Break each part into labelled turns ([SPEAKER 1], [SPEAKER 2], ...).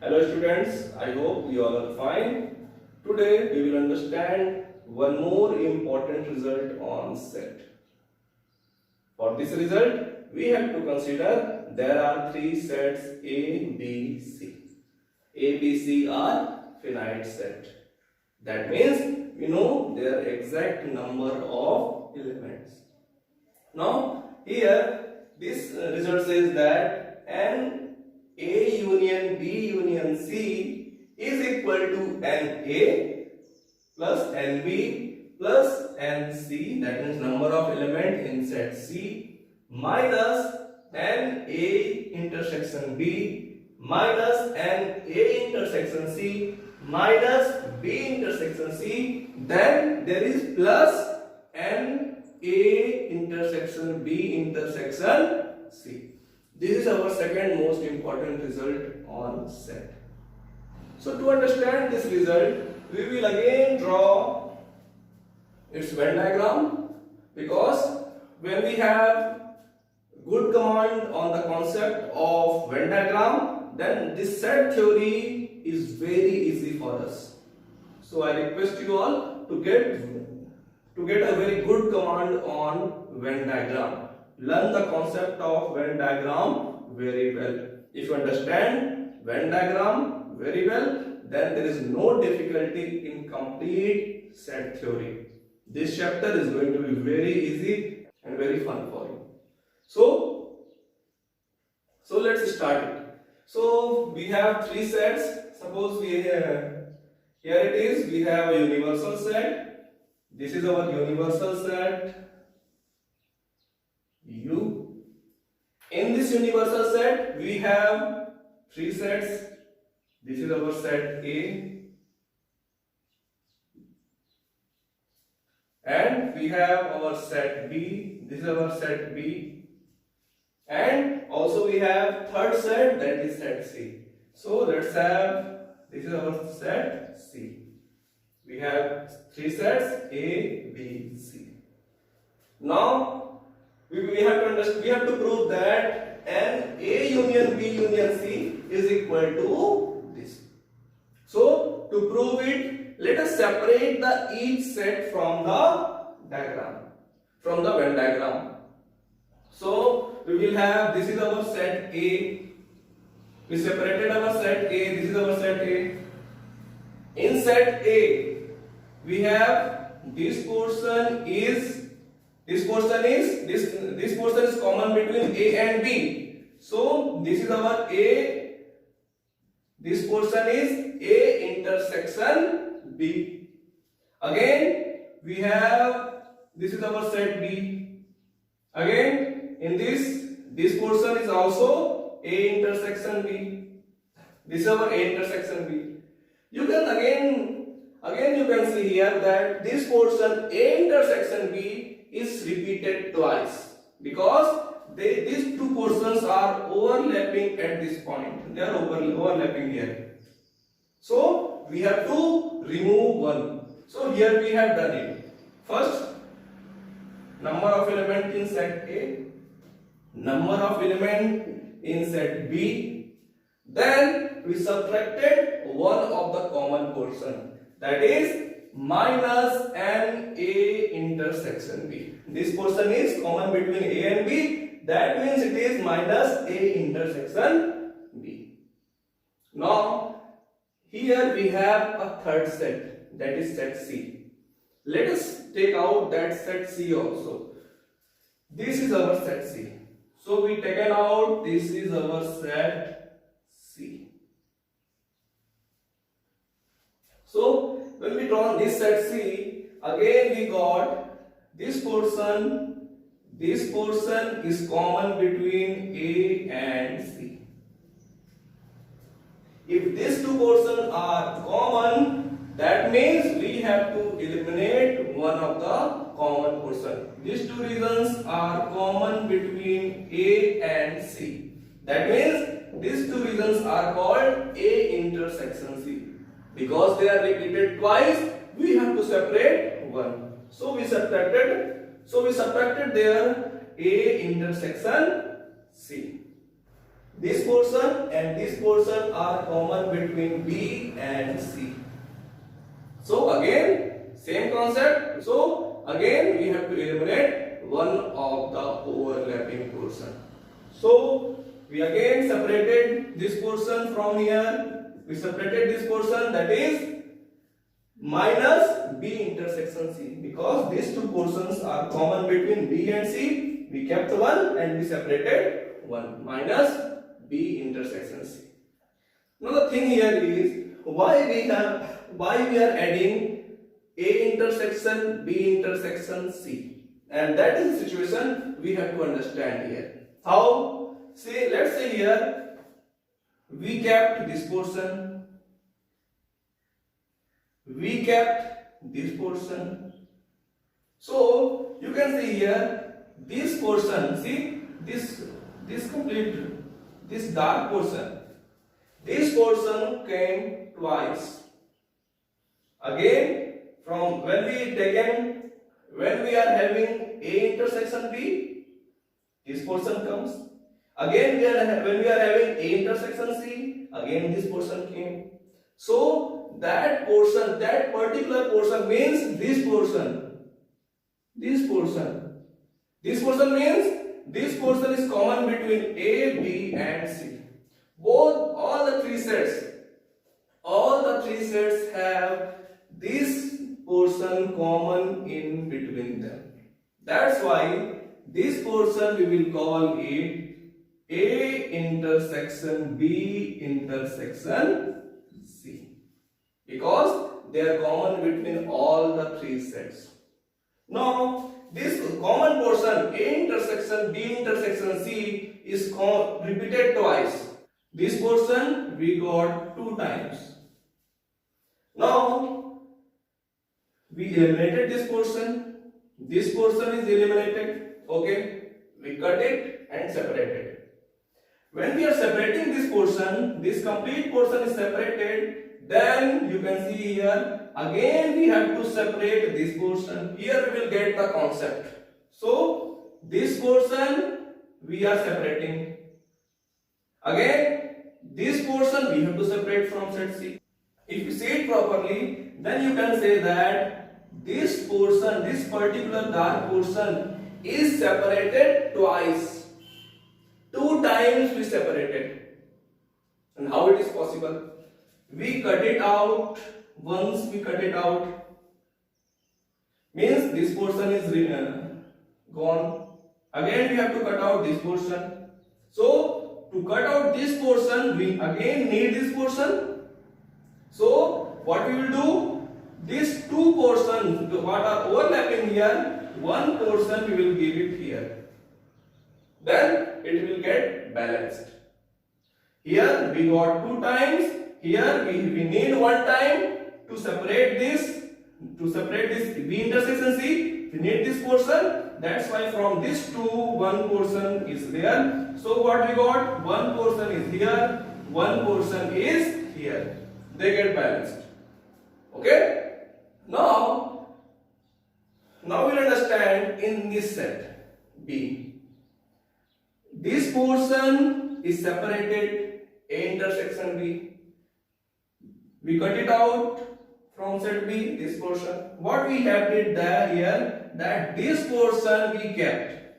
[SPEAKER 1] Hello students, I hope you all are fine. Today we will understand one more important result on set. For this result, we have to consider there are three sets A, B, C. A, B, C are finite set. That means we know their exact number of elements. Now here this result says that an A union B union C is equal to an A plus n B plus n C, that means number of element in set C, minus n A intersection B minus n A intersection C minus B intersection C, then there is plus n A intersection B intersection C. This is our second most important result on set. So to understand this result, we will again draw its Venn diagram, because when we have good command on the concept of Venn diagram, then this set theory is very easy for us. So I request you all to get a very good command on Venn diagram. Learn the concept of Venn diagram very well. If you understand Venn diagram very well, then there is no difficulty in complete set theory. This chapter is going to be very easy and very fun for you. So let's start it. So we have three sets. Suppose here it is. We have a universal set. This is our universal set U. In this universal set, we have three sets. This is our set A, and we have our set B. This is our set B, and also we have third set, that is set C. So let's have, this is our set C. We have three sets A, B, C. Now we have to prove that an A union B union C is equal to this. So to prove it, let us separate the each set from the diagram, from the Venn diagram. So we will have, this is our set A. We separated our set A. This is our set A. In set A, we have this portion is common between A and B. So this is our A. This portion is A intersection B. Again we have, this is our set B. Again in this portion is also A intersection B. This is our A intersection B. You can again you can see here that this portion A intersection B is repeated twice, because these two portions are overlapping at this point. They are overlapping here. So we have to remove one. So here we have done it. First, number of element in set A, number of element in set B. Then we subtracted one of the common portion, that is minus n A intersection B. This portion is common between A and B. That means it is minus A intersection B. Now here we have a third set, that is set C. Let us take out that set C also. This is our set C. So we taken out, this is our set C. So when we draw this set C, again we got this portion is common between A and C. If these two portions are common, that means we have to eliminate one of the common portion. These two regions are common between A and C. That means these two regions are called A intersection C. Because they are repeated twice, we have to separate one. So we subtracted their A intersection C. This portion and this portion are common between B and C. So again, same concept. So again, we have to eliminate one of the overlapping portion. So we again separated this portion from here. We separated this portion, that is minus B intersection C, because these two portions are common between B and C. We kept one and we separated one, minus B intersection C. Now the thing here is why we are adding A intersection B intersection C, and that is the situation we have to understand here. How? Say, let's say here we kept this portion, we kept this portion. So you can see here this portion, see this complete, this dark portion, this portion came twice. Again, from when we are having A intersection B, this portion comes. Again, when we are having A intersection C, again this portion came. So that portion, that particular portion means this portion. This portion means this portion is common between A, B and C. All the three sets have this portion common in between them. That's why this portion we will call it A intersection B intersection C, because they are common between all the three sets. Now this common portion A intersection B intersection C is repeated twice. This portion we got 2 times. Now we eliminated this portion. This portion is eliminated. Okay, we cut it and separated. When we are separating this portion, this complete portion is separated. Then you can see here again we have to separate this portion. Here we will get the concept. So this portion we are separating. Again this portion we have to separate from set C. If you see it properly, then you can say that this portion, this particular dark portion is separated twice. 2 times we separated. And how it is possible? We cut it out. Once we cut it out, means this portion is gone. Again we have to cut out this portion. So to cut out this portion, we again need this portion. So what we will do? These 2 portions what are overlapping here, one portion we will give it here. Then it will get balanced. Here we got 2 times. Here we need 1 time to separate this. To separate this B intersection C, we need this portion. That's why from this 2, 1 portion is there. So what we got? 1 portion is here, 1 portion is here. They get balanced. Okay? Now we'll understand in this set B. This portion is separated A intersection B. We cut it out from set B, this portion. What we have did there here, that this portion we kept.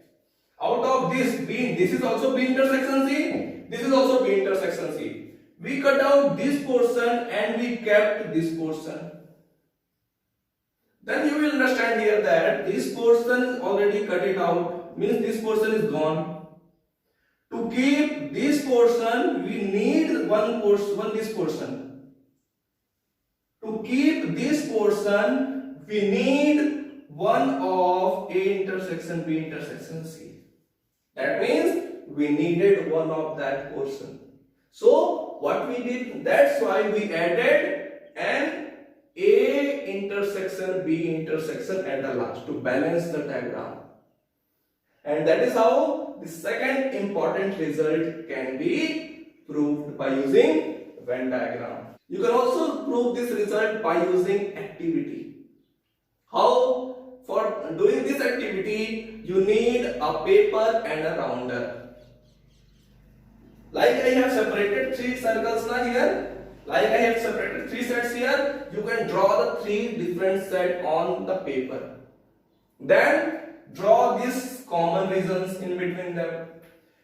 [SPEAKER 1] Out of this B, this is also B intersection C, this is also B intersection C. We cut out this portion and we kept this portion. Then you will understand here that this portion is already cut it out, means this portion is gone. To keep this portion, we need one this portion. To keep this portion, we need one of A intersection B intersection C. That means we needed one of that portion. So what we did, that's why we added an A intersection B intersection at the last to balance the diagram. And that is how the second important result can be proved by using Venn diagram. You can also prove this result by using activity. How? For doing this activity, you need a paper and a rounder. Like I have separated three circles now here. Like I have separated three sets here. You can draw the three different sets on the paper. Then draw these common regions in between them.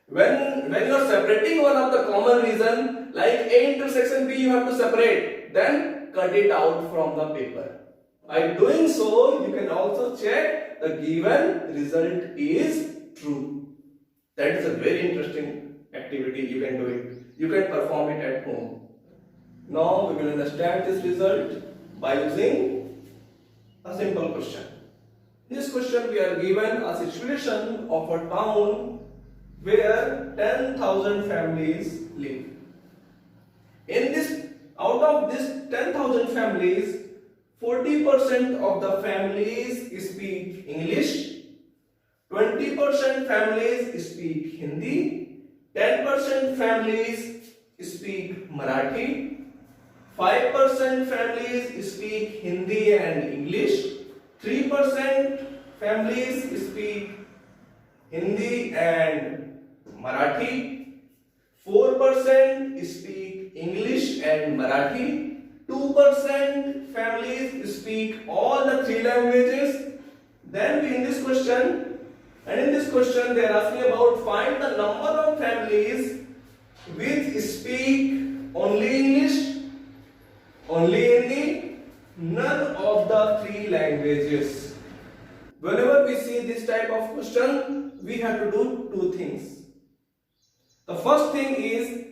[SPEAKER 1] When you are separating one of the common region, like A intersection B, you have to separate. Then cut it out from the paper. By doing so, you can also check the given result is true. That is a very interesting activity. You can do it. You can perform it at home. Now we will understand this result by using a simple question. In this question we are given a situation of a town where 10,000 families live. Out of this 10,000 families, 40% of the families speak English, 20% families speak Hindi, 10% families speak Marathi, 5% families speak Hindi and English, 3% families speak Hindi and Marathi, 4% speak English and Marathi, 2% families speak all the three languages. Then in this question they are asking about find the number of families which speak only English, only Hindi, none of the three languages. Whenever we see this type of question, we have to do two things. The first thing is,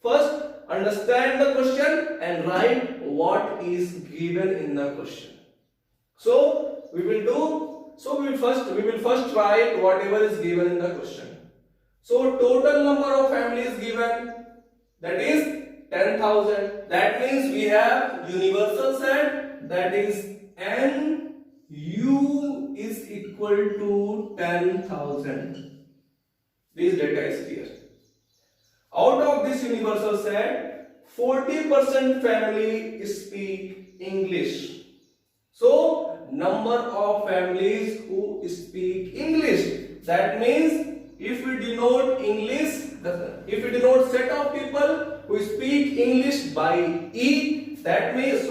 [SPEAKER 1] first understand the question and write what is given in the question. So we will first write whatever is given in the question. So total number of families given, that is 10,000. That means we have universal set, that is NU is equal to 10,000. This data is clear. Out of this universal set, 40% family speak English. So number of families who speak English, that means if we denote set of people who speak English by E, that means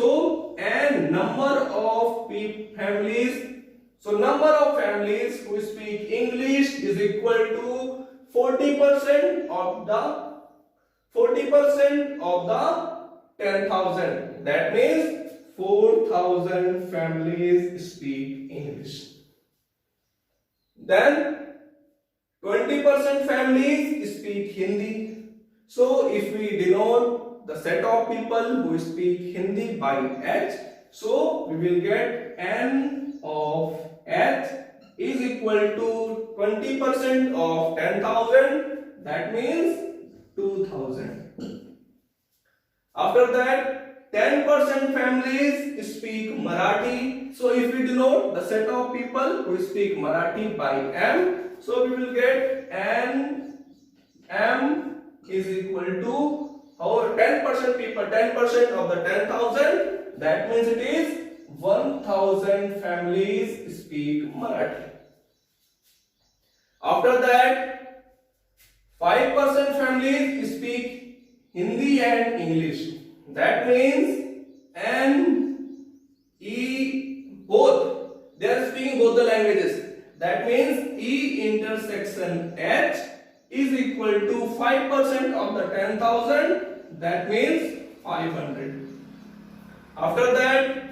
[SPEAKER 1] and number of families, number of families who speak English is equal to 40% of the 10,000. That means 4,000 families speak English. Then 20% families speak Hindi. So if we denote the set of people who speak Hindi by H, so we will get N of H is equal to 20% of 10,000, that means 2,000. After that, 10% families speak Marathi. So if we denote the set of people who speak Marathi by M, so we will get M is equal to our 10% people, 10% of the 10,000, that means it is 1,000 families speak Marathi. After that, 5% families speak Hindi and English. That means both, they are speaking both the languages. That means E intersection H is equal to 5% of the 10,000, that means 500. After that,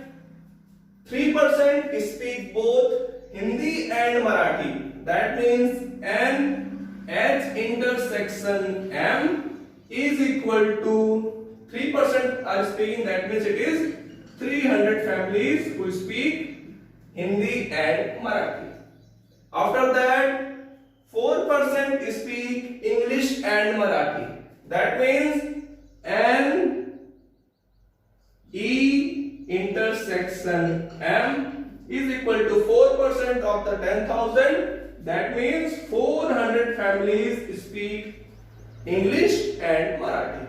[SPEAKER 1] 3% speak both Hindi and Marathi. That means H intersection M is equal to 3% are speaking, that means it is 300 families who speak Hindi and Marathi. After that, 4% speak English and Marathi. That means E intersection M is equal to 4% of the 10,000. That means 400 families speak English and Marathi.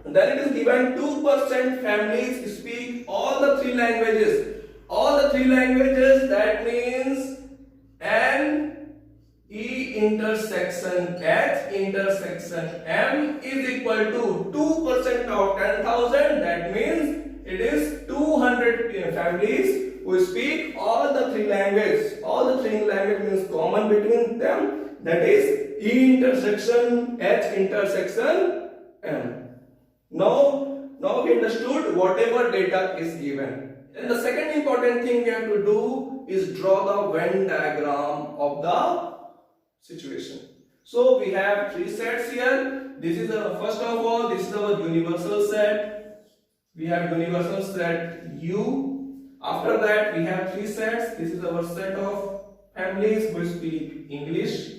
[SPEAKER 1] And then it is given 2% families speak all the three languages. All the three languages, that means E intersection H intersection M is equal to 2% of 10,000. That means it is 200 families who speak all the three languages. All the three languages means common between them. That is E intersection H intersection M. Now we understood whatever data is given. And the second important thing we have to do is draw the Venn diagram of the situation. So we have three sets here. This is our first of all, this is our universal set. We have universal set U. After that we have three sets. This is our set of families who speak English.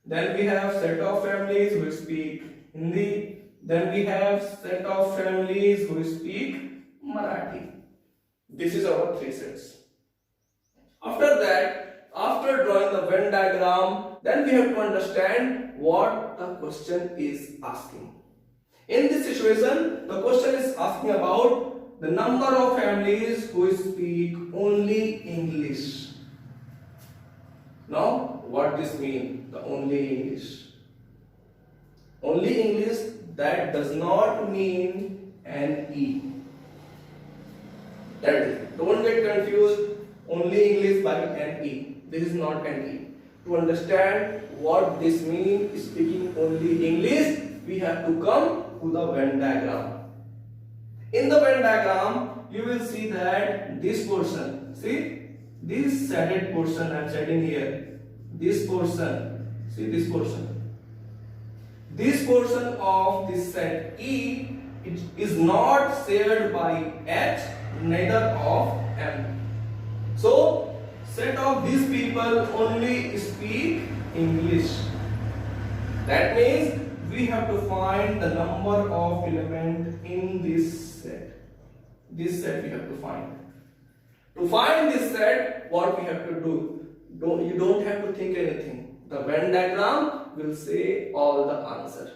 [SPEAKER 1] Then we have set of families who speak Hindi. Then we have set of families who speak Marathi. This is our three sets. After that, after drawing the Venn diagram, then we have to understand what the question is asking. In this situation, the question is asking about the number of families who speak only English. Now, what this means? The only English. Only English, that does not mean NE. That is, don't get confused. Only English by NE. This is not NE. To understand what this means, speaking only English, we have to come to the Venn diagram. In the Venn diagram, you will see that this portion, see this shaded portion I am shading here. This portion, see this portion. This portion of this set E, it is not shared by H, neither of M. So, set of these people only speak English. That means we have to find the number of elements in this set. This set we have to find. To find this set, what we have to do? You don't have to think anything. The Venn diagram will say all the answer.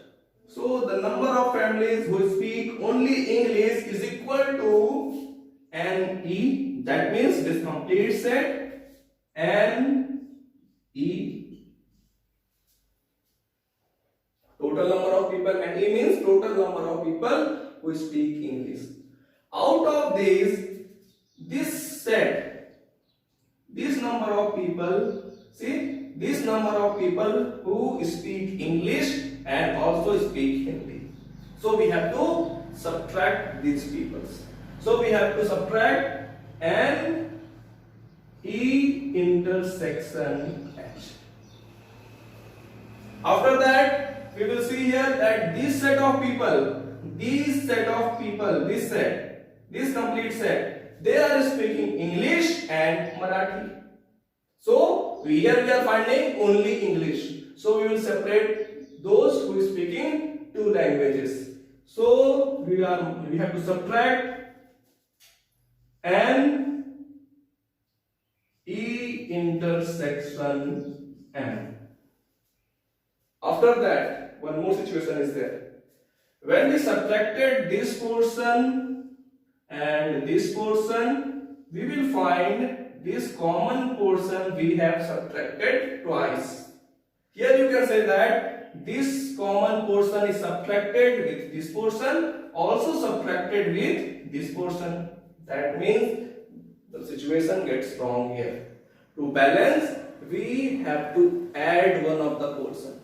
[SPEAKER 1] So the number of families who speak only English is equal to NE. That means this complete set NE. Total number of people, NE means total number of people who speak English. Out of this set, this number of people, see, this number of people who speak English and also speak Hindi. So we have to subtract these peoples. So we have to subtract N E intersection H. After that, we will see here that this set of people, this complete set, they are speaking English and Marathi. So here we are finding only English. So we will separate those who is speaking two languages. So we have to subtract N E intersection M. After that, one more situation is there. When we subtracted this portion and this portion, we will find this common portion we have subtracted twice. Here you can say that this common portion is subtracted with this portion, also subtracted with this portion. That means the situation gets wrong here. To balance, we have to add one of the portion.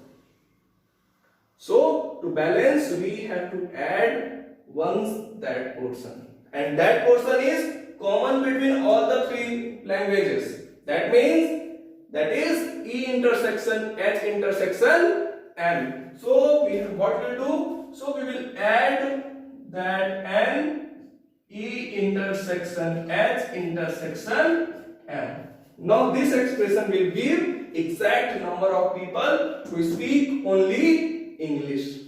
[SPEAKER 1] So to balance, we have to add that portion. And that portion is common between all the three languages. That means that is E intersection H intersection M. So what we will do? So we will add that N E intersection H intersection M. Now this expression will give exact number of people who speak only English.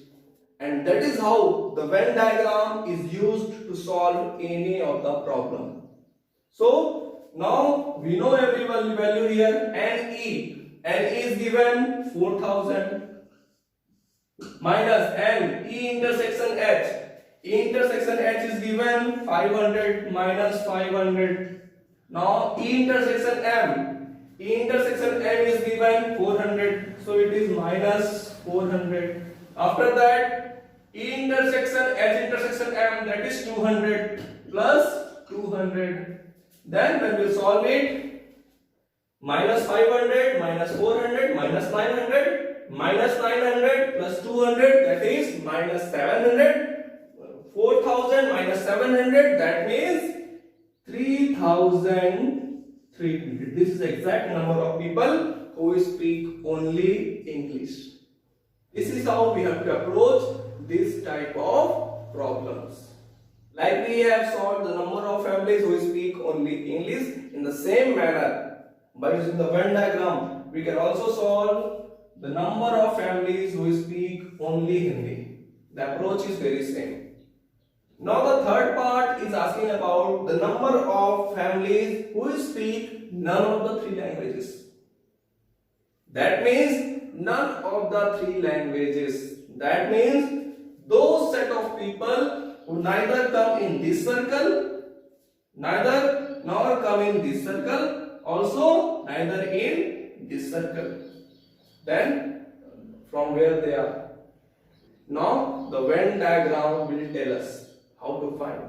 [SPEAKER 1] And that is how the Venn diagram is used to solve any of the problem. So now we know every value here. NE is given 4000 minus N E intersection H. E intersection H is given 500 minus 500. Now E intersection M. E intersection M is given 400. so it is minus 400. After that, E intersection H intersection M, that is 200 plus 200. Then when we solve it, minus 500 minus 400 minus 900 minus 900 plus 200, that is minus 700. 4000 minus 700, that means 3300. This is the exact number of people who speak only English. This is how we have to approach this type of problems. Like we have solved the number of families who speak only English, in the same manner, by using the Venn diagram, we can also solve the number of families who speak only Hindi. The approach is very same. Now the third part is asking about the number of families who speak none of the three languages. That means none of the three languages. That means those set of people who neither come in this circle, neither nor come in this circle, also neither in this circle. Then from where they are. Now the Venn diagram will tell us how to find.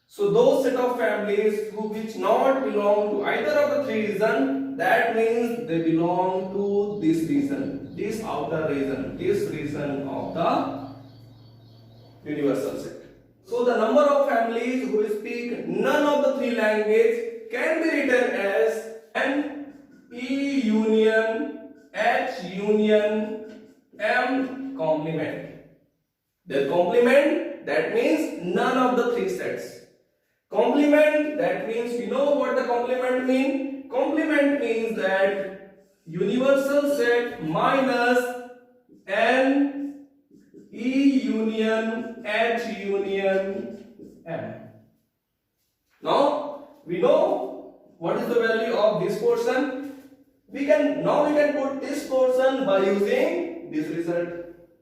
[SPEAKER 1] So those set of families who which not belong to either of the three regions, that means they belong to this region, this outer region, this region of the universal set. So the number of families who speak none of the three languages can be written as N E union H union M complement. Their complement, that means none of the three sets. Complement, that means you know what the complement means? Complement means that universal set minus N E union H union M. Now we know what is the value of this portion. We can put this portion by using this result.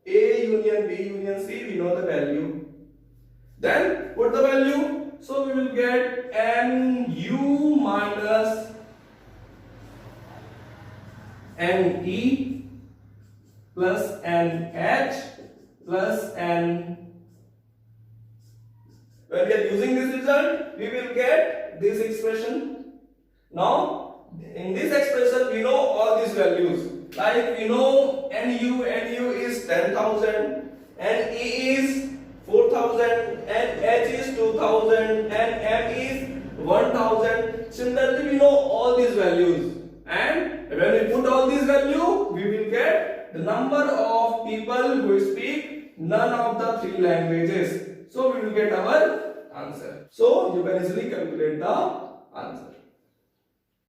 [SPEAKER 1] A union B union C, we know the value. Then put the value, so we will get NU minus NE plus NH plus N. When we are using this result, we will get this expression. Now in this expression we know all these values. Like we know NU is 10,000, NE is 4,000, and H is 2,000, and M is 1,000. Similarly, we know all these values, and when we put all these values, we will get the number of people who speak none of the three languages. So we will get our answer. So you can easily calculate the answer.